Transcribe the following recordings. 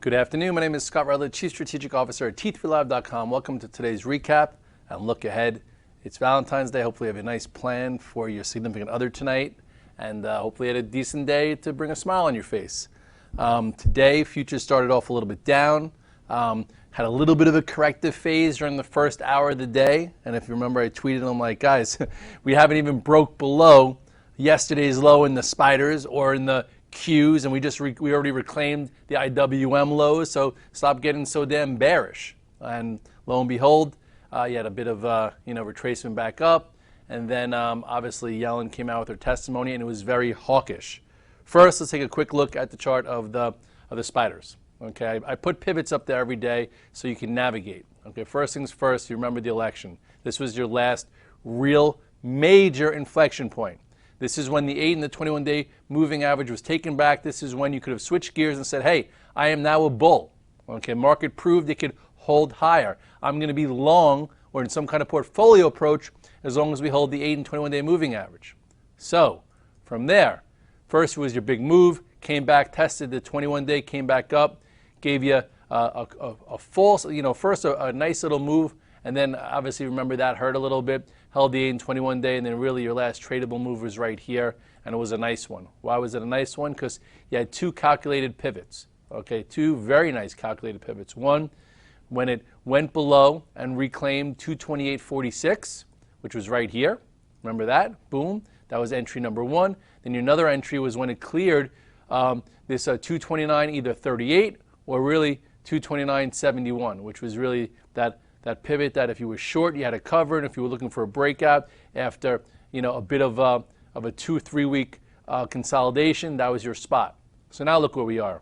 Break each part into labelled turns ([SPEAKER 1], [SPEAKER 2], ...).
[SPEAKER 1] Good afternoon. My name is Scott Redler, Chief Strategic Officer at T3Live.com. Welcome to today's recap and look ahead. It's Valentine's Day. Hopefully you have a nice plan for your significant other tonight, and hopefully you had a decent day to bring a smile on your face. Today, futures started off a little bit down, had a little bit of a corrective phase during the first hour of the day, and if you remember, I tweeted, I'm like, guys, we haven't even broke below yesterday's low in the spiders or in the Qs, and we already reclaimed the IWM lows, so stop getting so damn bearish. And lo and behold, you had a bit of retracement back up, and then obviously Yellen came out with her testimony, and it was very hawkish. First, let's take a quick look at the chart of the spiders. Okay, I put pivots up there every day so you can navigate. Okay, first things first, you remember the election. This was your last real major inflection point. This is when the 8 and the 21-day moving average was taken back. This is when you could have switched gears and said, hey, I am now a bull. Okay, market proved it could hold higher. I'm going to be long or in some kind of portfolio approach as long as we hold the 8 and 21-day moving average. So from there, first was your big move, came back, tested the 21-day, came back up, gave you a false, first a nice little move, and then obviously remember that hurt a little bit, held the 8 and 21-day, and then really your last tradable move was right here, and it was a nice one. Why was it a nice one? Because you had two calculated pivots, okay, two very nice calculated pivots. One, when it went below and reclaimed 228.46, which was right here. Remember that? Boom. That was entry number one. Then your another entry was when it cleared this 229 either 38 or really 229.71, which was really that pivot that if you were short, you had to cover, and if you were looking for a breakout after a bit of a 2-3 week consolidation, that was your spot. So now look where we are,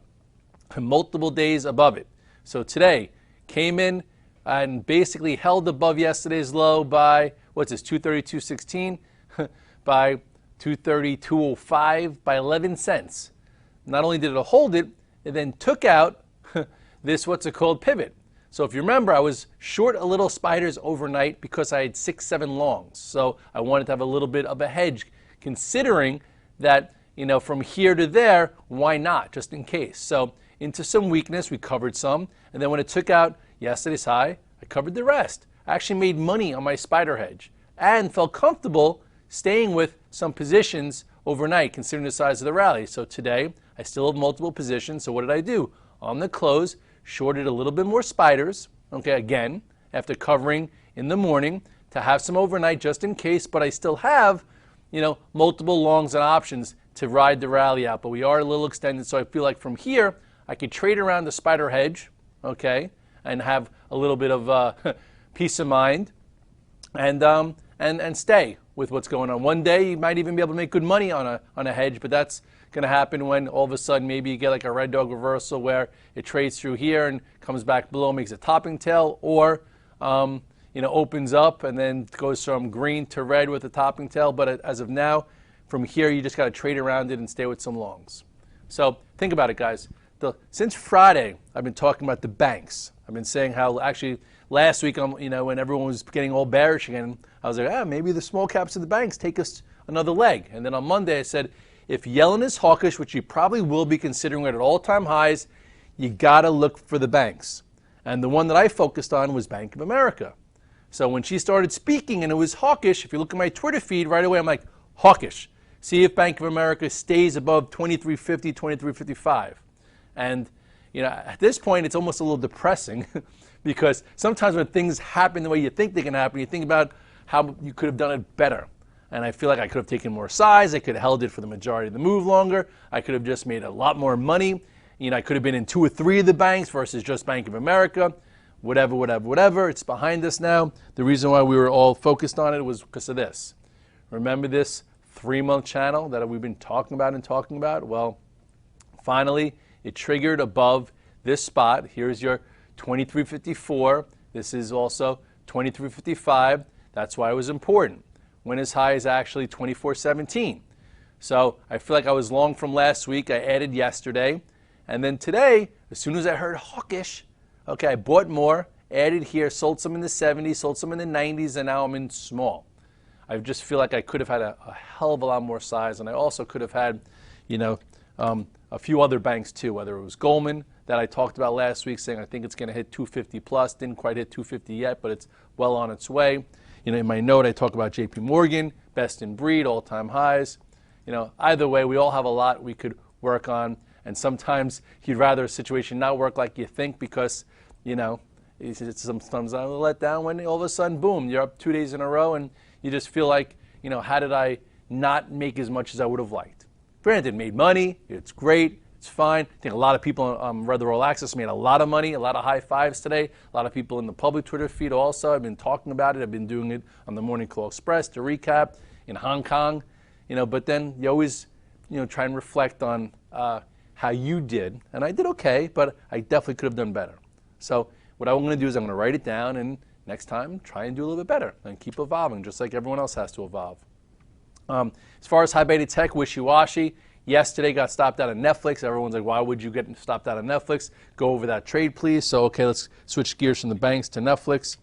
[SPEAKER 1] multiple days above it. So today came in and basically held above yesterday's low by what's this, 232.16, by 232.05 by 11 cents. Not only did it hold it, it then took out this what's it called pivot. So if you remember, I was short a little spiders overnight because I had 6-7 longs. So I wanted to have a little bit of a hedge, considering that, from here to there, why not, just in case. So into some weakness, we covered some. And then when it took out yesterday's high, I covered the rest. I actually made money on my spider hedge and felt comfortable staying with some positions overnight, considering the size of the rally. So today, I still have multiple positions. So what did I do? On the close, shorted a little bit more spiders, okay, again, after covering in the morning to have some overnight just in case, but I still have, multiple longs and options to ride the rally out. But we are a little extended, so I feel like from here, I could trade around the spider hedge, okay, and have a little bit of peace of mind and stay with what's going on. One day, you might even be able to make good money on a hedge, but that's going to happen when all of a sudden maybe you get like a red dog reversal where it trades through here and comes back below, makes a topping tail, or opens up and then goes from green to red with a topping tail. But as of now, from here you just got to trade around it and stay with some longs. So think about it, guys. Since Friday, I've been talking about the banks. I've been saying how actually last week, when everyone was getting all bearish again, I was like, maybe the small caps of the banks take us another leg. And then on Monday I said, if Yellen is hawkish, which you probably will be considering it at all-time highs, you got to look for the banks. And the one that I focused on was Bank of America. So when she started speaking and it was hawkish, if you look at my Twitter feed right away, I'm like, hawkish. See if Bank of America stays above 23.50, 23.55. And at this point, it's almost a little depressing because sometimes when things happen the way you think they can happen, you think about how you could have done it better. And I feel like I could have taken more size. I could have held it for the majority of the move longer. I could have just made a lot more money. I could have been in 2 or 3 of the banks versus just Bank of America. Whatever. It's behind us now. The reason why we were all focused on it was because of this. Remember this 3-month channel that we've been talking about? Well, finally, it triggered above this spot. Here's your 23.54. This is also 23.55. That's why it was important. Went as high as actually 24.17. So I feel like I was long from last week. I added yesterday. And then today, as soon as I heard hawkish, okay, I bought more, added here, sold some in the 70s, sold some in the 90s, and now I'm in small. I just feel like I could have had a hell of a lot more size, and I also could have had, a few other banks too, whether it was Goldman that I talked about last week, saying I think it's going to hit 250 plus. Didn't quite hit 250 yet, but it's well on its way. You know, in my note, I talk about JP Morgan, best in breed, all-time highs. You know, either way, we all have a lot we could work on, and sometimes you'd rather a situation not work like you think because, you know, it's sometimes a let down when all of a sudden, boom, you're up 2 days in a row, and you just feel like, you know, how did I not make as much as I would have liked? Granted, made money, it's great, it's fine. I think a lot of people on Redler All Access made a lot of money, a lot of high fives today. A lot of people in the public Twitter feed also. I've been talking about it. I've been doing it on the Morning Call Express to recap in Hong Kong. You know, but then you always, you know, try and reflect on how you did. And I did okay, but I definitely could have done better. So what I'm going to do is I'm going to write it down, and next time try and do a little bit better and keep evolving, just like everyone else has to evolve. As far as high beta tech, wishy-washy. Yesterday got stopped out of Netflix. Everyone's like, why would you get stopped out of Netflix? Go over that trade, please. So, okay, let's switch gears from the banks to Netflix.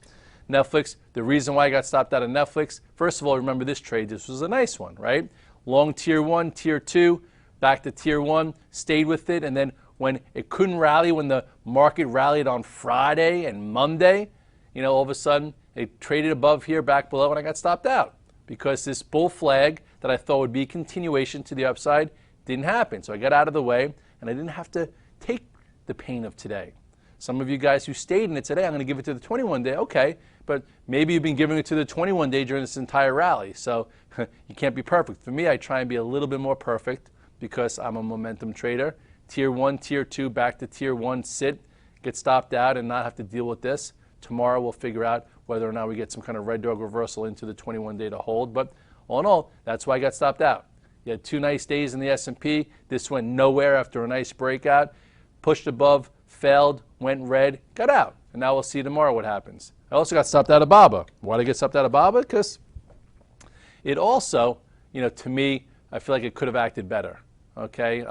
[SPEAKER 1] Netflix, the reason why I got stopped out of Netflix, first of all, remember this trade. This was a nice one, right? Long tier 1, tier 2, back to tier 1, stayed with it. And then when it couldn't rally, when the market rallied on Friday and Monday, you know, all of a sudden it traded above here, back below, and I got stopped out because this bull flag that I thought would be a continuation to the upside didn't happen. So I got out of the way, and I didn't have to take the pain of today. Some of you guys who stayed in it today, I'm going to give it to the 21-day. Okay, but maybe you've been giving it to the 21-day during this entire rally. So you can't be perfect. For me, I try and be a little bit more perfect because I'm a momentum trader. Tier 1, tier 2, back to tier 1, sit, get stopped out, and not have to deal with this. Tomorrow we'll figure out whether or not we get some kind of red dog reversal into the 21-day to hold. But all in all, that's why I got stopped out. You had 2 nice days in the S&P. This went nowhere after a nice breakout. Pushed above, failed, went red, got out. And now we'll see tomorrow what happens. I also got stopped out of BABA. Why did I get stopped out of BABA? Because it also, you know, to me, I feel like it could have acted better. Okay,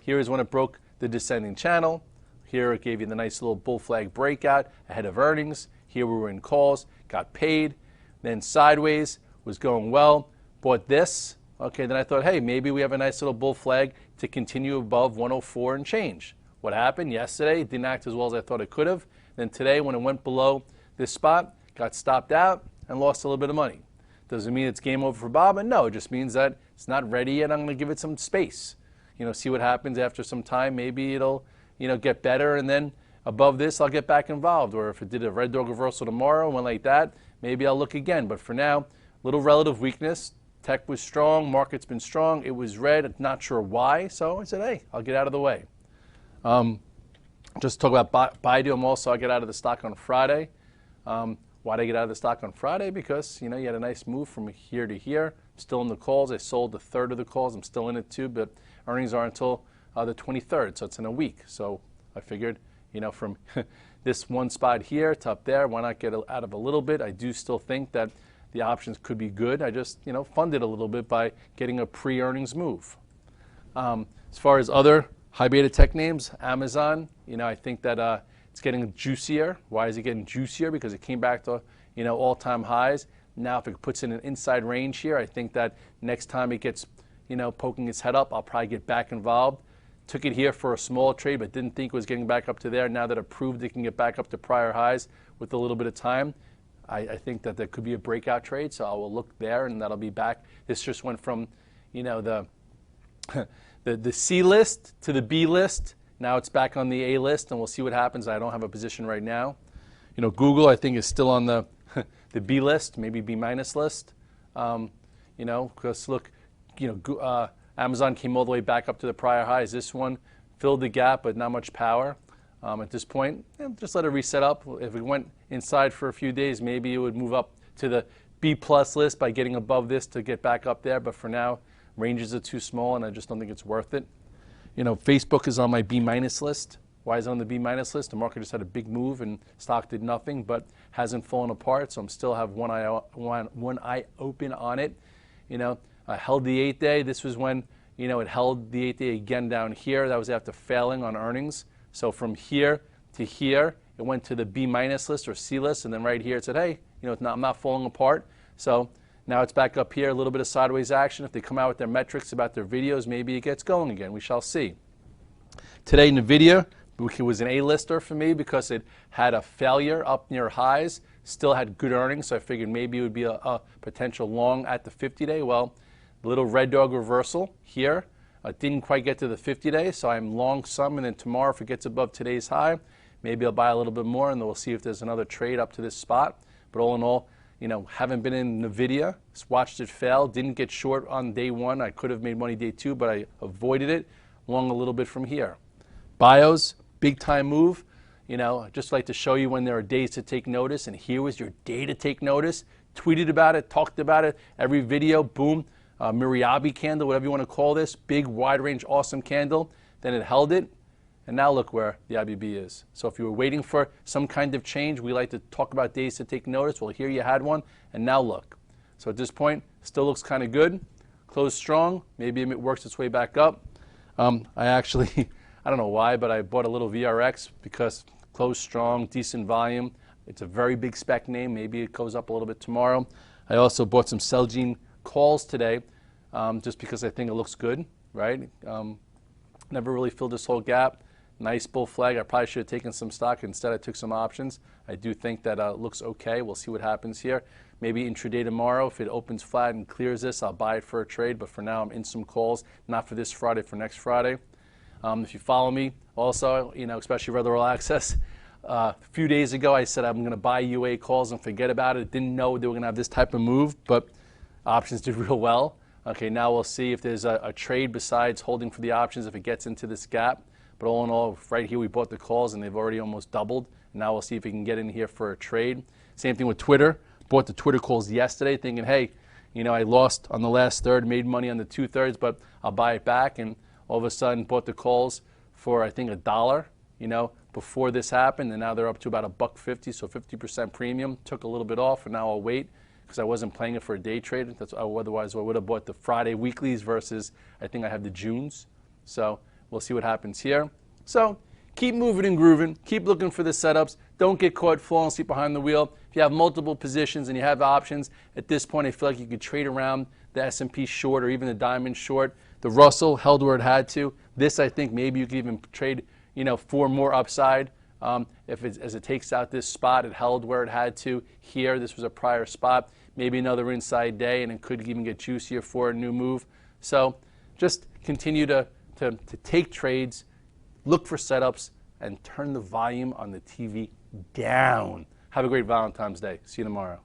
[SPEAKER 1] here is when it broke the descending channel. Here it gave you the nice little bull flag breakout ahead of earnings. Here we were in calls, got paid. Then sideways, was going well. Bought this. Okay, then I thought, hey, maybe we have a nice little bull flag to continue above 104 and change. What happened yesterday? It didn't act as well as I thought it could have. Then today, when it went below this spot, got stopped out and lost a little bit of money. Doesn't mean it's game over for BABA. No, it just means that it's not ready yet. I'm going to give it some space. You know, see what happens after some time. Maybe it'll, you know, get better, and then above this, I'll get back involved. Or if it did a red dog reversal tomorrow, went like that, maybe I'll look again. But for now, little relative weakness. Tech was strong, market's been strong, it was red, not sure why, so I said, hey, I'll get out of the way. Just talk about Baidu, I get out of the stock on Friday. Why did I get out of the stock on Friday? Because, you know, you had a nice move from here to here. Still in the calls, I sold a third of the calls, I'm still in it too, but earnings are until the 23rd, so it's in a week. So I figured, you know, from this one spot here to up there, why not get out of a little bit? I do still think that the options could be good. I just, you know, funded a little bit by getting a pre-earnings move. As far as other high beta tech names, Amazon, you know, I think that it's getting juicier. Why is it getting juicier? Because it came back to, you know, all-time highs. Now, if it puts in an inside range here, I think that next time it gets, you know, poking its head up, I'll probably get back involved. Took it here for a small trade, but didn't think it was getting back up to there. Now that it proved it can get back up to prior highs with a little bit of time, I think that there could be a breakout trade, so I will look there, and that'll be back. This just went from, you know, the C list to the B list. Now it's back on the A list, and we'll see what happens. I don't have a position right now. You know, Google, I think, is still on the the B list, maybe B minus list. You know, because look, you know, Amazon came all the way back up to the prior highs. This one filled the gap, but not much power. At this point, just let it reset up. If it went inside for a few days, maybe it would move up to the B plus list by getting above this to get back up there. But for now, ranges are too small, and I just don't think it's worth it. You know, Facebook is on my B minus list. Why is it on the B minus list? The market just had a big move, and stock did nothing, but hasn't fallen apart. So I'm still have one eye open on it. You know, I held the 8-day. This was when, you know, it held the 8-day again down here. That was after failing on earnings. So from here to here, it went to the B minus list or C list, and then right here it said, hey, you know, I'm not falling apart. So now it's back up here, a little bit of sideways action. If they come out with their metrics about their videos, maybe it gets going again. We shall see. Today, NVIDIA It was an A-lister for me because it had a failure up near highs, still had good earnings, so I figured maybe it would be a potential long at the 50-day. Well, the little red dog reversal here didn't quite get to the 50-day, so I'm long some, and then tomorrow if it gets above today's high, maybe I'll buy a little bit more, and then we'll see if there's another trade up to this spot. But all in all, haven't been in NVIDIA, watched it fail, didn't get short on day one. I could have made money day two, but I avoided it, long a little bit from here. Bios, big time move. I'd just like to show you when there are days to take notice, and here was your day to take notice. Tweeted about it, talked about it, every video, boom, Miriabi candle, whatever you want to call this, big, wide range, awesome candle. Then it held it, and now look where the IBB is. So if you were waiting for some kind of change, we like to talk about days to take notice. Well, here you had one, and now look. So at this point, still looks kind of good. Closed strong. Maybe it works its way back up. I actually, I don't know why, but I bought a little VRX because closed strong, decent volume. It's a very big spec name. Maybe it goes up a little bit tomorrow. I also bought some Celgene calls today just because I think it looks good, right? Never really filled this whole gap. Nice bull flag. I probably should have taken some stock. Instead, I took some options. I do think that looks okay. We'll see what happens here. Maybe intraday tomorrow, if it opens flat and clears this, I'll buy it for a trade. But for now, I'm in some calls, not for this Friday, for next Friday. If you follow me, also, especially Redler All Access, a few days ago, I said I'm going to buy UA calls and forget about it. Didn't know they were going to have this type of move, but options did real well. Okay, now we'll see if there's a trade besides holding for the options if it gets into this gap. But all in all, right here we bought the calls and they've already almost doubled. Now we'll see if we can get in here for a trade. Same thing with Twitter. Bought the Twitter calls yesterday thinking, hey, I lost on the last third, made money on the 2/3, but I'll buy it back. And all of a sudden bought the calls for, I think, $1, before this happened. And now they're up to about $1.50, so 50% premium. Took a little bit off, and now I'll wait because I wasn't playing it for a day trade. Otherwise, I would have bought the Friday weeklies versus I think I have the Junes. So we'll see what happens here. So keep moving and grooving. Keep looking for the setups. Don't get caught falling asleep behind the wheel. If you have multiple positions and you have options, at this point I feel like you could trade around the S&P short or even the diamond short. The Russell held where it had to. This, I think, maybe you could even trade, for more upside. As it takes out this spot, it held where it had to. Here, this was a prior spot. Maybe another inside day, and it could even get juicier for a new move. So just continue to take trades, look for setups, and turn the volume on the TV down. Have a great Valentine's Day. See you tomorrow.